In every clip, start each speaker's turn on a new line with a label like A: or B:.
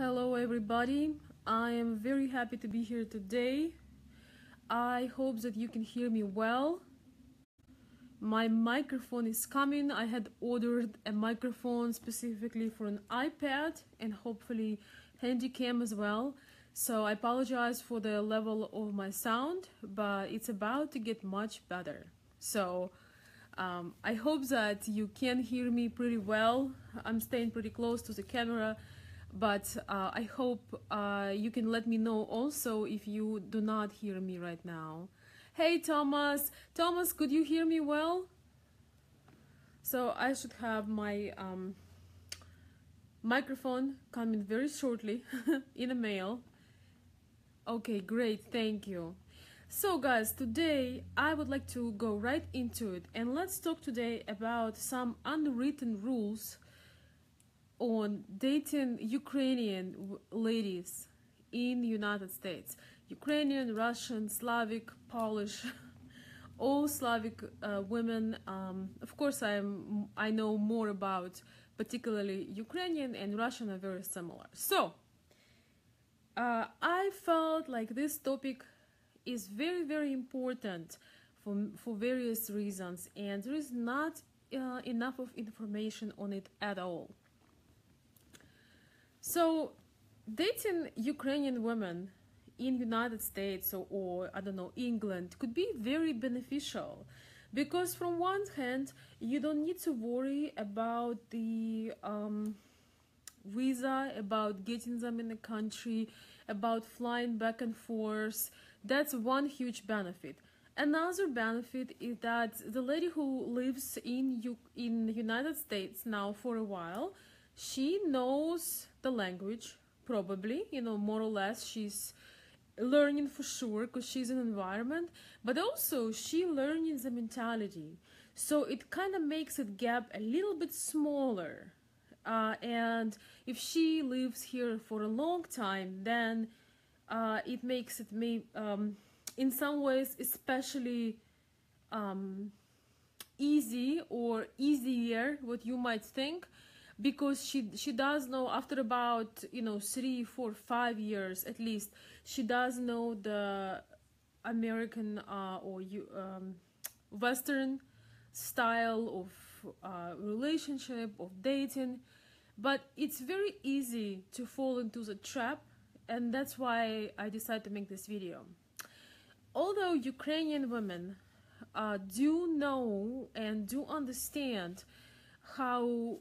A: Hello, everybody. I am very happy to be here today. I hope that you can hear me well. My microphone is coming. I had ordered a microphone specifically for an iPad and hopefully Handycam as well. So I apologize for the level of my sound, but it's about to get much better. So I hope that you can hear me pretty well. I'm staying pretty close to the camera, but I hope you can let me know also if you do not hear me right now. Hey Thomas, could you hear me well? So I should have my microphone coming very shortly in a mail. Okay, great, thank you. So guys, today I would like to go right into it, and let's talk today about some unwritten rules on dating Ukrainian ladies in the United States. Ukrainian, Russian, Slavic, Polish, all Slavic women. Of course, I know more about particularly Ukrainian and Russian are very similar. So I felt like this topic is very, very important for various reasons, and there is not enough of information on it at all. So dating Ukrainian women in United States or I don't know, England could be very beneficial, because from one hand you don't need to worry about the visa, about getting them in the country, about flying back and forth. That's one huge benefit. Another benefit is that the lady who lives in the United States now for a while, she knows the language, probably, more or less. She's learning for sure because she's in an environment, but also she learning the mentality. So it kind of makes that gap a little bit smaller. And if she lives here for a long time, then it makes it in some ways especially easy or easier, what you might think, because she does know after about 3, 4, 5 years at least, she does know the American or Western style of relationship, of dating. But it's very easy to fall into the trap, and that's why I decided to make this video. Although Ukrainian women do know and do understand how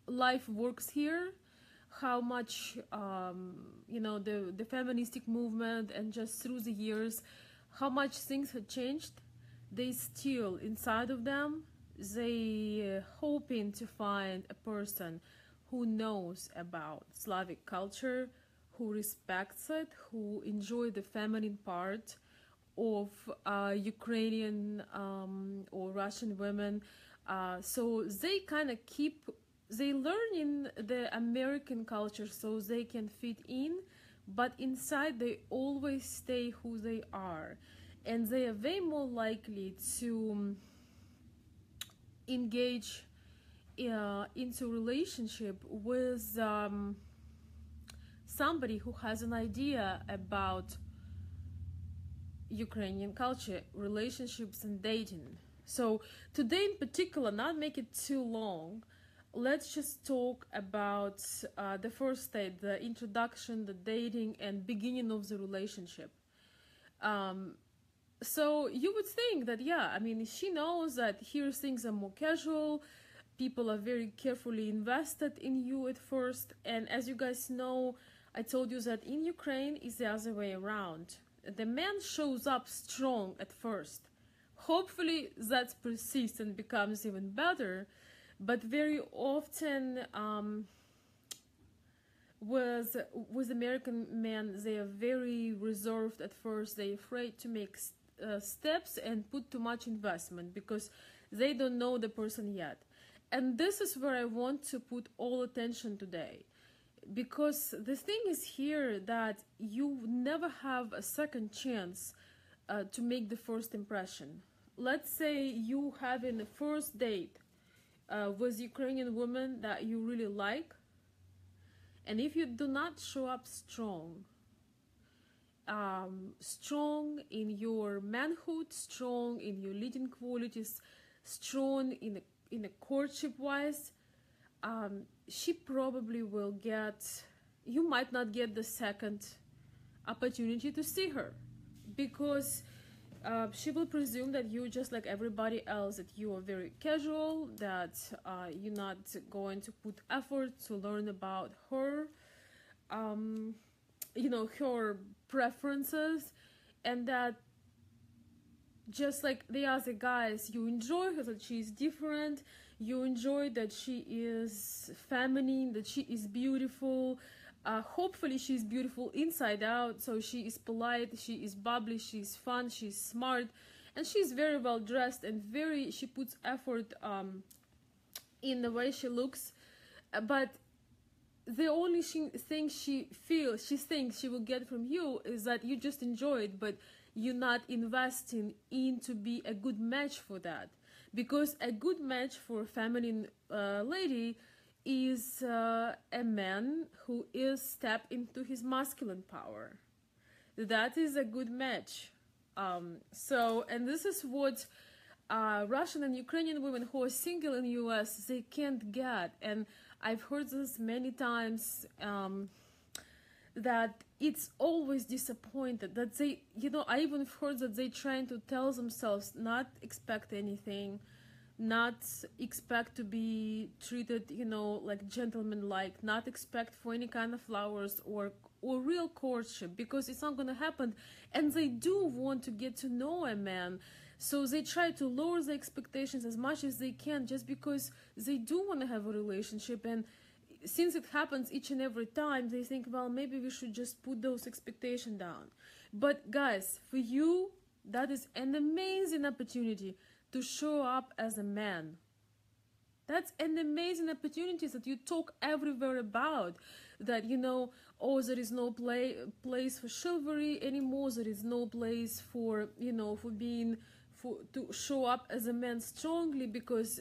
A: life works here, how much the feministic movement, and just through the years how much things have changed, they still inside of them, they hoping to find a person who knows about Slavic culture, who respects it, who enjoy the feminine part of Ukrainian or Russian women. So they kind of they learn in the American culture so they can fit in, but inside they always stay who they are, and they are way more likely to engage into relationship with somebody who has an idea about Ukrainian culture, relationships, and dating. So today in particular, not make it too long, let's just talk about the first stage, the introduction, the dating, and beginning of the relationship. So you would think that, yeah, I mean, she knows that here things are more casual, people are very carefully invested in you at first, and as you guys know, I told you that in Ukraine is the other way around. The man shows up strong at first. Hopefully that persists and becomes even better, but very often with American men, they are very reserved at first. They're afraid to make steps and put too much investment because they don't know the person yet. And this is where I want to put all attention today, because the thing is here that you never have a second chance to make the first impression. Let's say you having a first date with Ukrainian woman that you really like, And if you do not show up strong, strong in your manhood, strong in your leading qualities, strong in a courtship wise, she probably will get, you might not get the second opportunity to see her, because she will presume that you just like everybody else, that you are very casual, that you're not going to put effort to learn about her, her preferences, and that just like the other guys, you enjoy her, that she's different, you enjoy that she is feminine, that she is beautiful. Hopefully she's beautiful inside out, so she is polite, she is bubbly, she's fun, she's smart, and she's very well dressed, and she puts effort in the way she looks. But the only thing she thinks she will get from you is that you just enjoy it, but you're not investing in to be a good match for that. Because a good match for a feminine lady is a man who is stepped into his masculine power. That is a good match. And this is what Russian and Ukrainian women who are single in the US, they can't get. And I've heard this many times, that it's always disappointed, that they, I even heard that they trying to tell themselves not expect anything, not expect to be treated, like gentleman-like, not expect for any kind of flowers or real courtship, because it's not gonna happen. And they do want to get to know a man, so they try to lower the expectations as much as they can, just because they do want to have a relationship. And since it happens each and every time, they think, well, maybe we should just put those expectations down. But guys, for you, that is an amazing opportunity to show up as a man. That's an amazing opportunity that you talk everywhere about. That, oh, there is no place for chivalry anymore. There is no place for, to show up as a man strongly, because,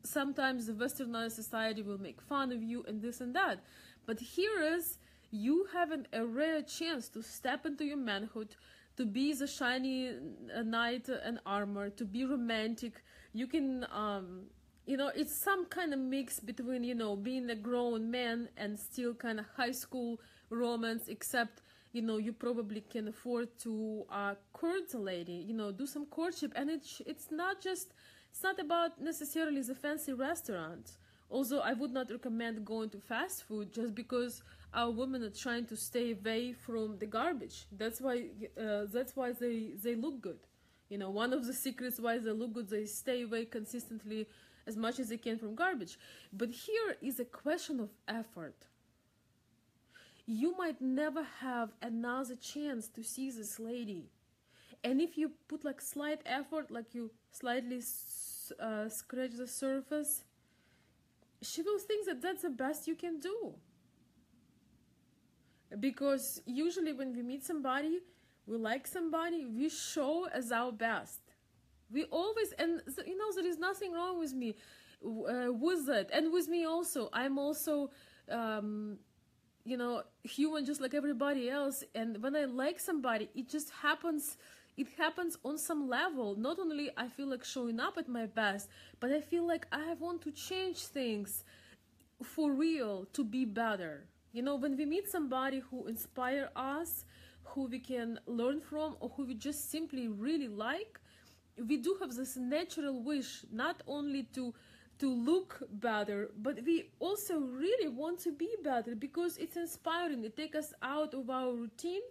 A: sometimes the westernized society will make fun of you and this and that. But here is, you have a rare chance to step into your manhood, to be the shiny knight in armor, to be romantic. You can, it's some kind of mix between, being a grown man and still kind of high school romance, except, you probably can afford to court a lady, do some courtship. And it's not about necessarily the fancy restaurants. Also, I would not recommend going to fast food, just because our women are trying to stay away from the garbage. That's why they look good. One of the secrets why they look good, they stay away consistently as much as they can from garbage. But here is a question of effort. You might never have another chance to see this lady. And if you put like slight effort, like you slightly scratch the surface, she will think that that's the best you can do. Because usually when we meet somebody, we like somebody, we show as our best. We always, and there is nothing wrong with me with that, and with me also. I'm also human just like everybody else. And when I like somebody, it just happens. It happens on some level. Not only I feel like showing up at my best, but I feel like I want to change things for real to be better. When we meet somebody who inspire us, who we can learn from, or who we just simply really like, we do have this natural wish not only to look better, but we also really want to be better, because it's inspiring. It takes us out of our routine,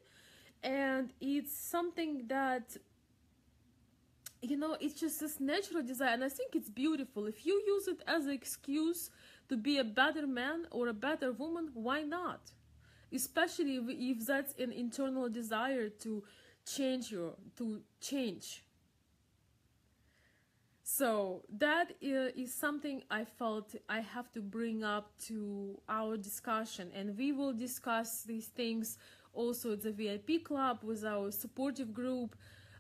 A: and it's something that, it's just this natural desire. And I think it's beautiful. If you use it as an excuse to be a better man or a better woman, why not? Especially if that's an internal desire to change. So that is something I felt I have to bring up to our discussion, and we will discuss these things also at the VIP club with our supportive group.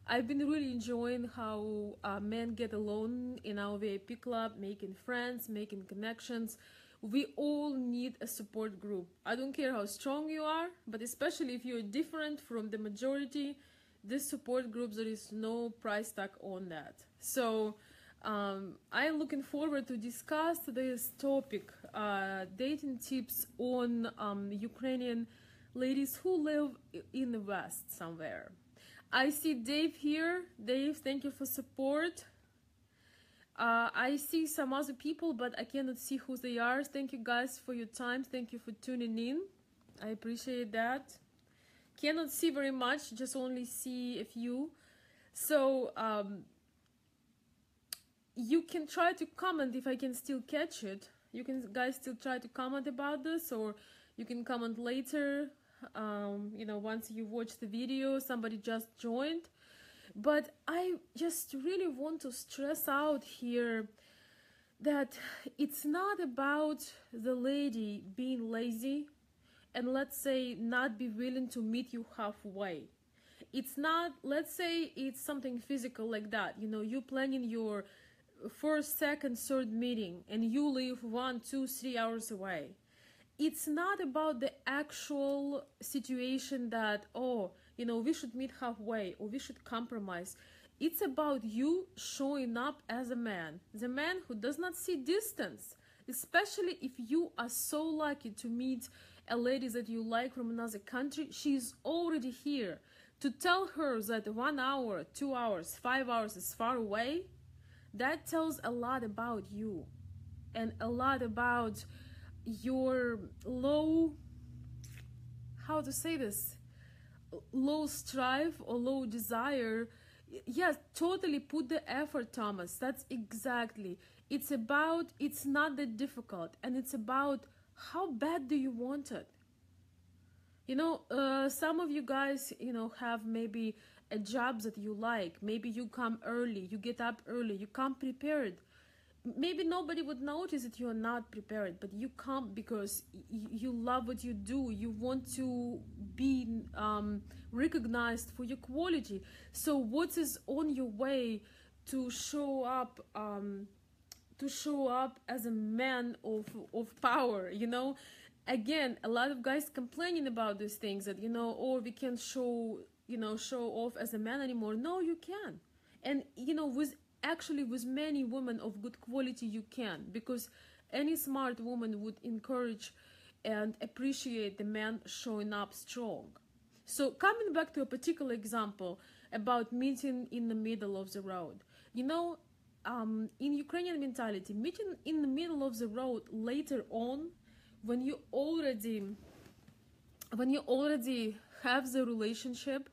A: I've been really enjoying how men get along in our VIP club, making friends, making connections. We all need a support group. I don't care how strong you are, but especially if you're different from the majority, this support group, there is no price tag on that. So I'm looking forward to discuss this topic, dating tips on Ukrainian ladies who live in the West somewhere. I see Dave here. Dave, thank you for support. I see some other people, but I cannot see who they are. Thank you guys for your time. Thank you for tuning in. I appreciate that. Cannot see very much, just only see a few. So you can try to comment if I can still catch it. You can guys still try to comment about this, or you can comment later. You know, once you watch the video, somebody just joined. But I just really want to stress out here that it's not about the lady being lazy and, let's say, not be willing to meet you halfway. It's not, let's say it's something physical like that. You know, you planning your first, second, third meeting and you live 1, 2, 3 hours away. It's not about the actual situation that, oh, you know, we should meet halfway or we should compromise. It's about you showing up as a man, the man who does not see distance, especially if you are so lucky to meet a lady that you like from another country. She's already here. To tell her that 1 hour, 2 hours, 5 hours is far away, that tells a lot about you and a lot about your low, how to say this, low strive or low desire. Yes, totally put the effort, Thomas. That's exactly. It's about, it's not that difficult, and it's about how bad do you want it. You know, some of you guys, you know, have maybe a job that you like. Maybe you come early, you get up early, you come prepared. Maybe nobody would notice that you're not prepared, but you come because you love what you do. You want to be recognized for your quality. So what is on your way to show up as a man of power, you know? Again, a lot of guys complaining about these things that, you know, oh, we can't show off as a man anymore. No, you can. And, you know, with many women of good quality you can, because any smart woman would encourage and appreciate the man showing up strong. So coming back to a particular example about meeting in the middle of the road, you know, in Ukrainian mentality, meeting in the middle of the road later on, when you already have the relationship,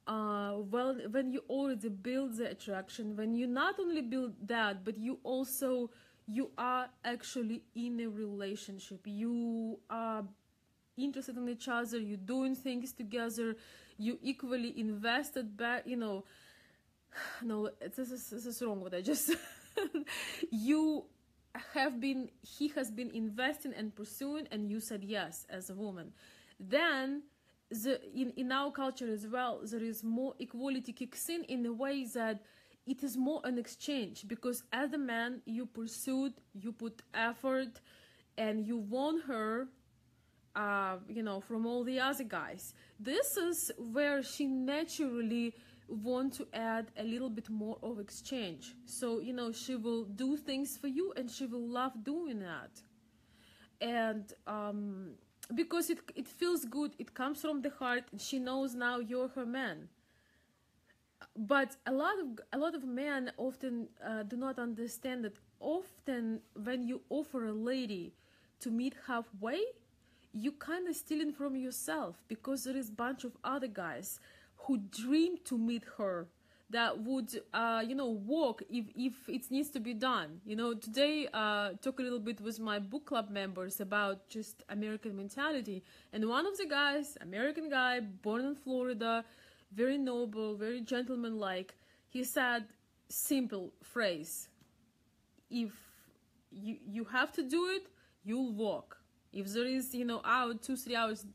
A: well, when you already build the attraction, when you not only build that, but you are actually in a relationship, you are interested in each other, you're doing things together, you equally invested back, you know, no, this is wrong what I just he has been investing and pursuing, and you said yes as a woman. Then in our culture as well, there is more equality kicks in a way that it is more an exchange, because as a man you pursued, you put effort, and you won her, you know, from all the other guys. This is where she naturally want to add a little bit more of exchange. So, you know, she will do things for you and she will love doing that. And because it feels good, it comes from the heart, and she knows now you're her man. But a lot of men often do not understand that often when you offer a lady to meet halfway, you kind of stealing from yourself, because there is a bunch of other guys who dream to meet her, that would you know, walk if it needs to be done. You know, today talk a little bit with my book club members about just American mentality, and one of the guys, American guy, born in Florida, very noble, very gentleman-like, he said simple phrase: if you have to do it, you'll walk. If there is, you know, 2-3 hours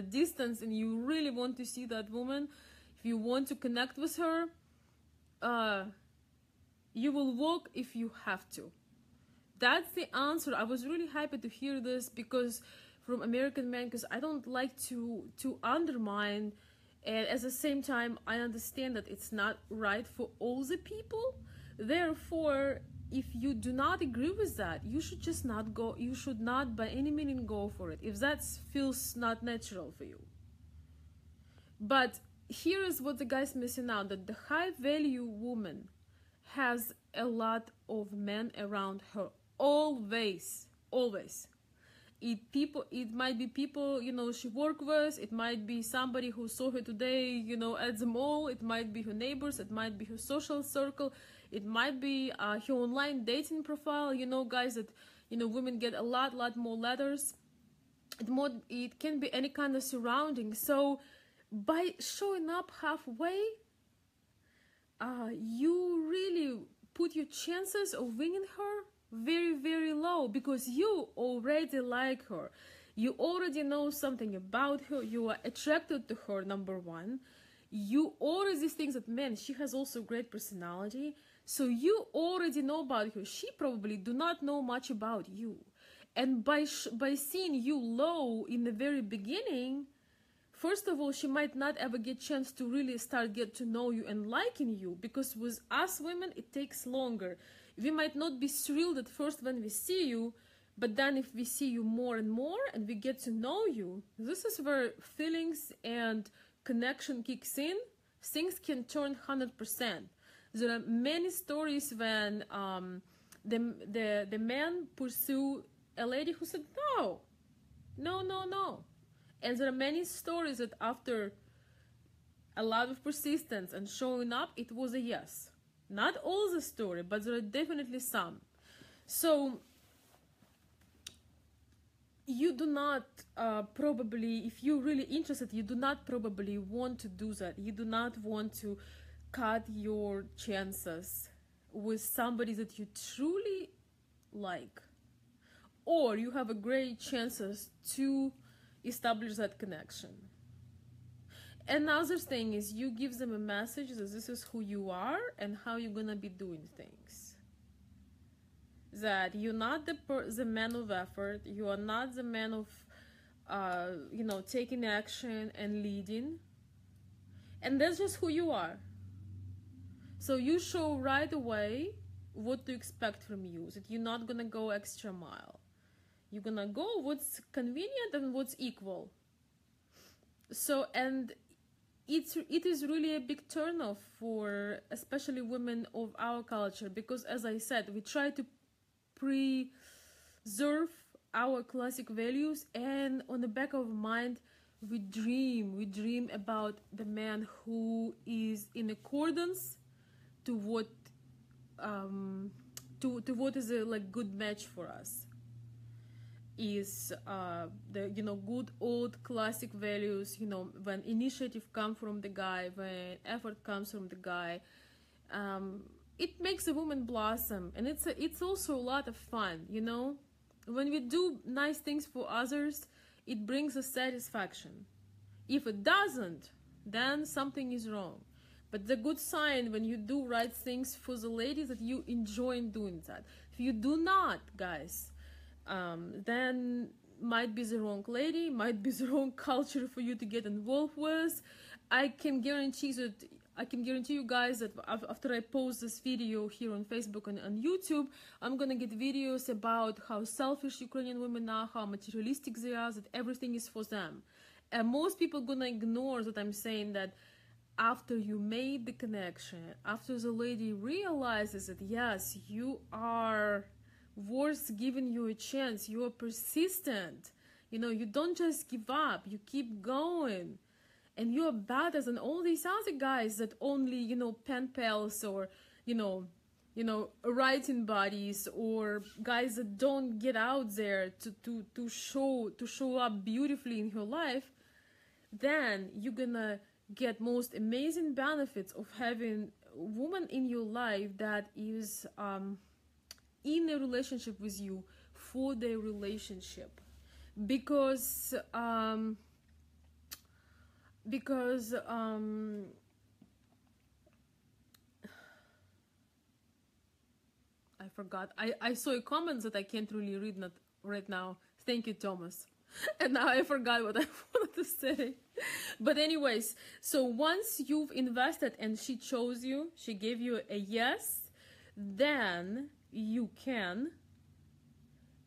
A: distance, and you really want to see that woman, if you want to connect with her, you will walk if you have to. that's the answer. I was really happy to hear this, because from American men, because I don't like to undermine, and at the same time I understand that it's not right for all the people. Therefore, if you do not agree with that, you should just not go. You should not by any means go for it if that feels not natural for you. But here is what the guy's missing out, that the high value woman has a lot of men around her, always, always. It might be people, you know, she work with, it might be somebody who saw her today, you know, at the mall, it might be her neighbors, it might be her social circle, it might be her online dating profile, you know, guys, that, you know, women get a lot more letters. It can be any kind of surrounding. So by showing up halfway, you really put your chances of winning her very low, because you already like her, you already know something about her, you are attracted to her, number one. You already think that, man, she has also great personality, so you already know about her. She probably do not know much about you, and by seeing you low in the very beginning, first of all, she might not ever get chance to really start get to know you and liking you, because with us women it takes longer. We might not be thrilled at first when we see you, but then if we see you more and more and we get to know you, this is where feelings and connection kicks in. Things can turn 100%. There are many stories when the man pursue a lady who said no, no. And there are many stories that after a lot of persistence and showing up, it was a yes. Not all the story, but there are definitely some. So you do not probably, if you're really interested, you do not probably want to do that. You do not want to cut your chances with somebody that you truly like, or you have a great chances to establish that connection. Another thing is, you give them a message that this is who you are and how you're gonna be doing things. That you're not the man of effort, you are not the man of you know, taking action and leading, and that's just who you are. So you show right away what to expect from you, that you're not gonna go extra mile. You're gonna go what's convenient and what's equal. So, and it is really a big turnoff for especially women of our culture, because as I said, we try to preserve our classic values, and on the back of mind we dream about the man who is in accordance to what to what is a like good match for us, is the, you know, good old classic values, you know, when initiative comes from the guy, when effort comes from the guy, it makes a woman blossom, and it's also a lot of fun, you know. When we do nice things for others, it brings us satisfaction. If it doesn't, then something is wrong. But the good sign when you do right things for the ladies, that you enjoy doing that. If you do not, guys, then might be the wrong lady, might be the wrong culture for you to get involved with. I can guarantee you guys that after I post this video here on Facebook and on YouTube, I'm gonna get videos about how selfish Ukrainian women are, how materialistic they are, that everything is for them. And most people gonna ignore that I'm saying that after you made the connection, after the lady realizes that yes, you are worth giving you a chance, you are persistent, you know, you don't just give up, you keep going, and you're better than all these other guys that only, you know, pen pals, or you know writing buddies, or guys that don't get out there to show up beautifully in your life. Then you're gonna get most amazing benefits of having a woman in your life that is in a relationship with you for the relationship, because I I forgot. I saw a comment that I can't really read not right now. Thank you, Thomas. And now I forgot what I wanted to say. But anyways, so once you've invested and she chose you, she gave you a yes, then you can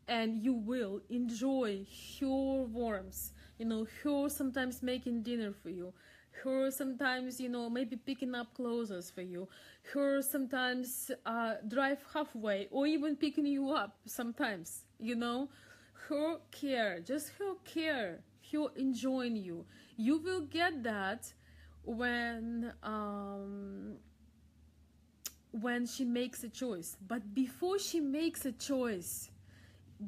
A: and you will enjoy her warmth. You know, her sometimes making dinner for you, her sometimes, you know, maybe picking up clothes for you, her sometimes drive halfway or even picking you up sometimes, you know, her care, just her care, her enjoying you. You will get that when she makes a choice. But before she makes a choice,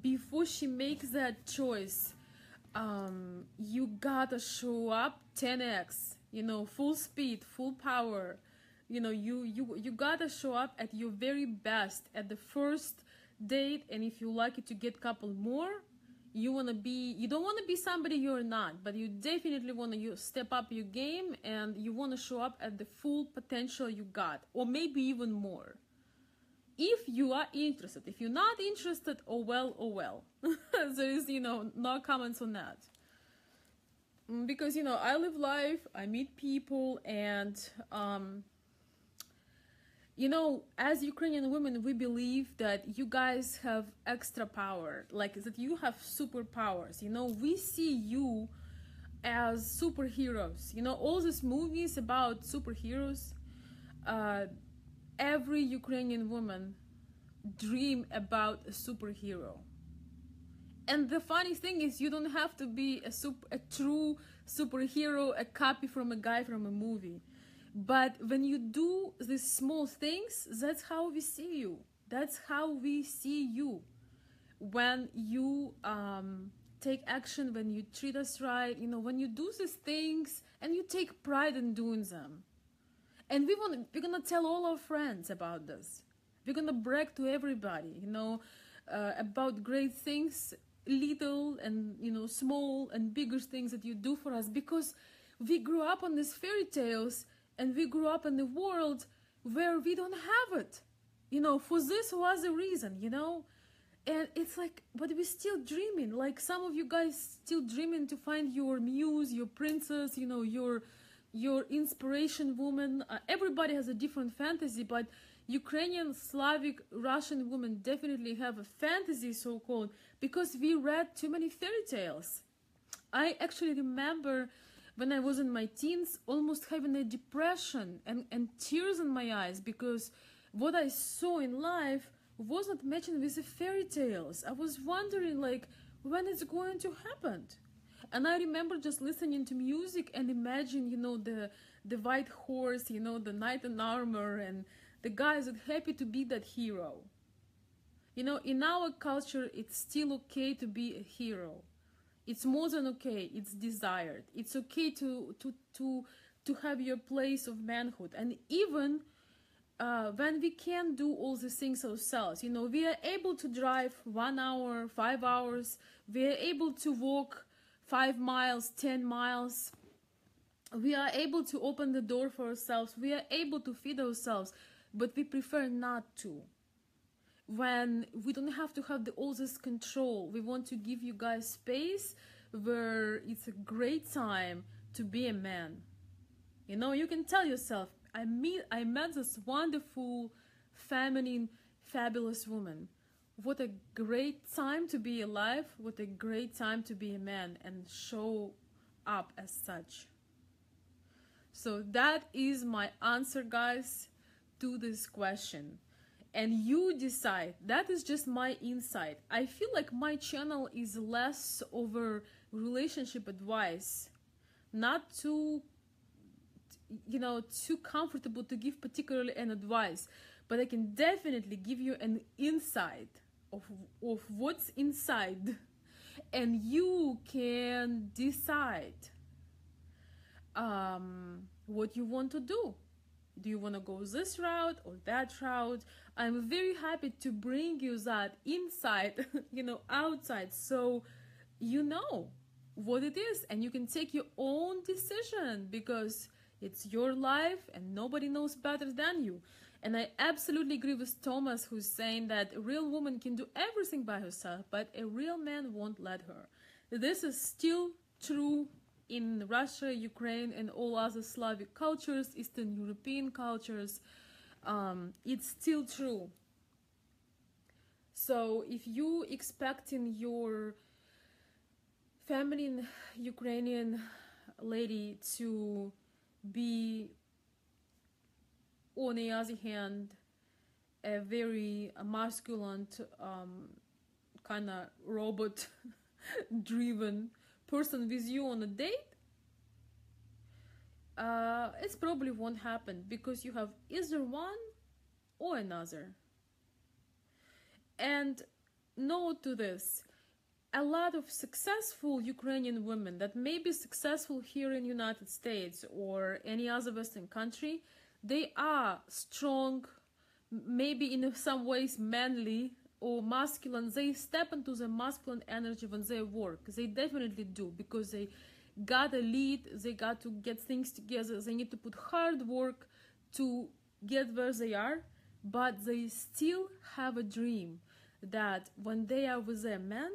A: before she makes that choice, you gotta show up 10x, you know, full speed, full power. You know, you gotta show up at your very best at the first date. And if you like it to get couple more, you don't want to be somebody you're not, but you definitely want to step up your game, and you want to show up at the full potential you got, or maybe even more, if you are interested. If you're not interested, oh well. There is, you know, no comments on that. Because, you know, I live life, I meet people, and you know, as Ukrainian women, we believe that you guys have extra power, like that you have superpowers. You know, we see you as superheroes. You know, all these movies about superheroes, every Ukrainian woman dream about a superhero. And the funny thing is, you don't have to be a true superhero, a copy from a guy from a movie. But when you do these small things, that's how we see you. That's how we see you. When you take action, when you treat us right, you know, when you do these things and you take pride in doing them. And we're gonna tell all our friends about this. We're gonna brag to everybody, you know, about great things, little and, you know, small and bigger things that you do for us, because we grew up on these fairy tales. And we grew up in a world where we don't have it. You know, for this was a reason, you know. And it's like, but we're still dreaming. Like some of you guys still dreaming to find your muse, your princess, you know, your inspiration woman. Everybody has a different fantasy, but Ukrainian, Slavic, Russian women definitely have a fantasy, so-called, because we read too many fairy tales. I actually remember when I was in my teens, almost having a depression and tears in my eyes, because what I saw in life was not matching with the fairy tales. I was wondering, like, when it's going to happen. And I remember just listening to music and imagine, you know, the white horse, you know, the knight in armor, and the guys that happy to be that hero. You know, in our culture, it's still okay to be a hero. It's more than okay. It's desired. It's okay to have your place of manhood. And even when we can't do all these things ourselves, you know, we are able to drive 1 hour, 5 hours. We are able to walk 5 miles, 10 miles. We are able to open the door for ourselves. We are able to feed ourselves, but we prefer not to. When we don't have to have all this control, we want to give you guys space where it's a great time to be a man. You know, you can tell yourself, I met this wonderful, feminine, fabulous woman. What a great time to be alive. What a great time to be a man, and show up as such. So that is my answer, guys, to this question. And you decide. That is just my insight. I feel like my channel is less over relationship advice, not too, you know, too comfortable to give particularly an advice, but I can definitely give you an insight of what's inside, and you can decide what you want to do. Do you want to go this route or that route? I'm very happy to bring you that inside, you know, outside, so you know what it is, and you can take your own decision, because it's your life and nobody knows better than you. And I absolutely agree with Thomas, who's saying that a real woman can do everything by herself, but a real man won't let her. This is still true in Russia, Ukraine, and all other Slavic cultures, Eastern European cultures. It's still true. So if you expecting your feminine Ukrainian lady to be, on the other hand, a very masculine, kind of robot driven person with you on a date, it probably won't happen, because you have either one or another. And note to this, a lot of successful Ukrainian women that may be successful here in the United States or any other Western country, they are strong, maybe in some ways manly or masculine. They step into the masculine energy when they work. They definitely do, because they got a lead, they got to get things together, they need to put hard work to get where they are, but they still have a dream that when they are with a man,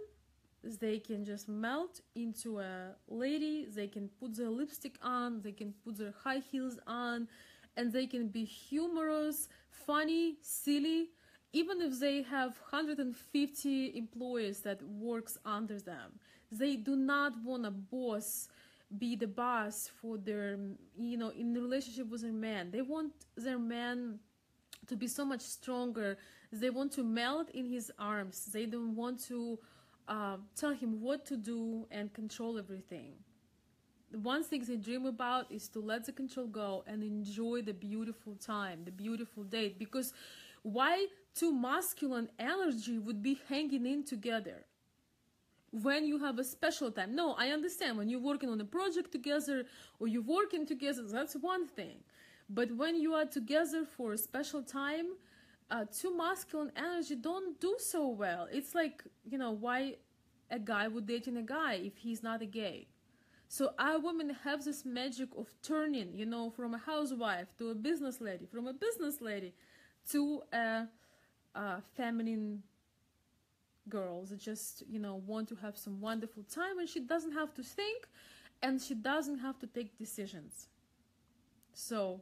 A: they can just melt into a lady, they can put their lipstick on, they can put their high heels on, and they can be humorous, funny, silly, even if they have 150 employees that works under them. They do not want a boss, be the boss for their, in the relationship with their man. They want their man to be so much stronger. They want to melt in his arms. They don't want to tell him what to do and control everything. The one thing they dream about is to let the control go and enjoy the beautiful time, the beautiful date. Because why two masculine energy would be hanging in together when you have a special time? No, I understand when you're working on a project together or you're working together, that's one thing. But when you are together for a special time, two masculine energy don't do so well. It's like, why a guy would dating a guy if he's not a gay? So our women have this magic of turning, from a housewife to a business lady, from a business lady to a feminine girl that just, want to have some wonderful time, and she doesn't have to think and she doesn't have to take decisions. So,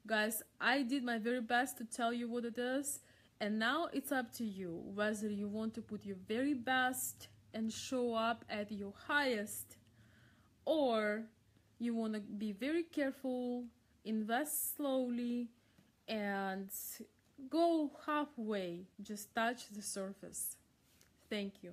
A: guys, I did my very best to tell you what it is, and now it's up to you whether you want to put your very best and show up at your highest, or you want to be very careful, invest slowly, and go halfway, just touch the surface. Thank you.